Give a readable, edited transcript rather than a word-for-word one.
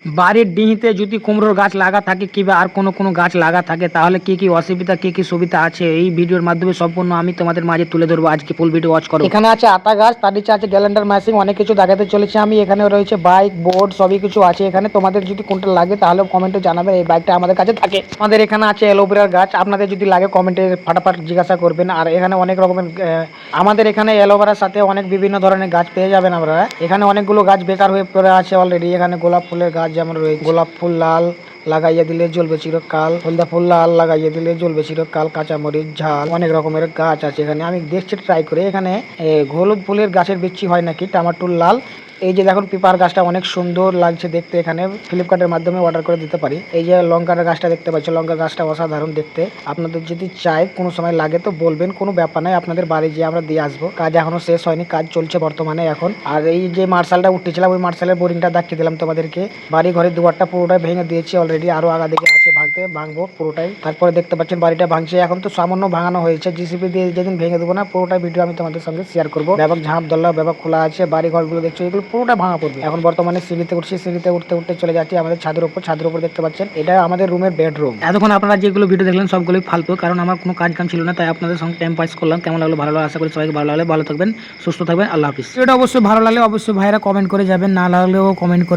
বাড়ির ডিহিতে যদি কুমড়োর গাছ লাগা থাকে কিংবা আর কোনো গাছ লাগা থাকে তাহলে কি কি অসুবিধা কি কি সুবিধা আছে এই ভিডিওর মাধ্যমে সম্পূর্ণ আমি তোমাদের মাঝে তুলে ধরবো। আজকে ফুল ভিডিও ওয়াচ করো। এখানে আছে আতা গাছ, তার নিচে আছে গ্যালেন্ডার ম্যাশিং, অনেক কিছু দেখাতে চলেছে আমি। এখানে রয়েছে বাইক, বোর্ড, সবই কিছু আছে এখানে। তোমাদের যদি কোনটা লাগে তাহলে কমেন্টে জানাবে। এই বাইকটা আমাদের কাছে থাকে। আমাদের এখানে আছে অ্যালোভেরার গাছ, আপনাদের যদি লাগে কমেন্টে ফাটাফাট জিজ্ঞাসা করবেন। আর এখানে অনেক রকমের আমাদের এখানে অ্যালোভেরার সাথে অনেক বিভিন্ন ধরনের গাছ পেয়ে যাবেন আপনারা। এখানে অনেকগুলো গাছ বেকার হয়ে পড়ে আছে অলরেডি। এখানে গোলাপ ফুলের গাছ যেমন রয়েছে, গোলাপ ফুল লাল লাগাইয়া দিলে জ্বলবে চিরকাল, হলদা ফুল লাল লাগাইয়া দিলে জ্বলবে চিরকাল, কাঁচামরিচ ঝাল, অনেক রকমের গাছ আছে এখানে। আমি দেখছি ট্রাই করে। এখানে হলুদ ফুলের গাছের বিচি হয় নাকি, টমাটোর লাল। এই যে দেখুন পেপার গাছটা অনেক সুন্দর লাগছে দেখতে। এখানে ফ্লিপকার্টের মাধ্যমে অর্ডার করে দিতে পারি। এই যে লঙ্কার গাছটা দেখতে পাচ্ছি, লঙ্কা গাছটা অসাধারণ দেখতে। আপনাদের যদি চাই কোনো সময় লাগে তো বলবেন, কোনো ব্যাপার নাই, আপনাদের বাড়ি গিয়ে আমরা দিয়ে আসবো। কাজ এখনো শেষ হয়নি, কাজ চলছে বর্তমানে এখন। আর এই যে মার্শালটা উঠেছিলাম ওই মার্শালের বোরিংটা দেখিয়ে দিলাম তোমাদেরকে। বাড়ি ঘরের দুয়ারটা পুরোটাই ভেঙে দিয়েছি অলরেডি, আরো আগা দিকে আছে ভাঙবো পুরোটাই। তারপরে দেখতে পাচ্ছেন বাড়িটা ভাঙছে, এখন তো সামান্য ভাঙানো হয়েছে। জিসিপি দিয়ে যেদিন ভেঙে দেবো না পুরোটা ভিডিও আমি তোমাদের সঙ্গে শেয়ার করবো। ব্যাপক ঝাঁপ দল্লা ব্যাপক খোলা আছে, বাড়ি ঘরগুলো দেখছো এগুলো পুরোটা ভাঙা পড়বে। এখন বর্তমানে সিঁড়িতে উঠছি, সিঁড়িতে উঠতে উঠতে চলে যাচ্ছি আমাদের ছাদের উপর। ছাদের উপর দেখতে পাচ্ছেন এটা আমাদের রুমের বেডরুম। এতক্ষণ আপনারা যেগুলো ভিডিও দেখলেন সবগুলোই ফালতু, কারণ আমার কোনো কাজ কাম ছিল না, তাই আপনাদের সঙ্গে টাইম পাস করলাম। কেমন লাগলো ভালো লাগলো, আশা করি সবাইকে ভালো লাগলে। ভালো থাকবেন, সুস্থ থাকবেন, আল্লাহ হাফিজ। এটা অবশ্যই ভালো লাগলে অবশ্যই ভাইরা কমেন্ট করে যাবেন, না লাগলেও কমেন্ট করে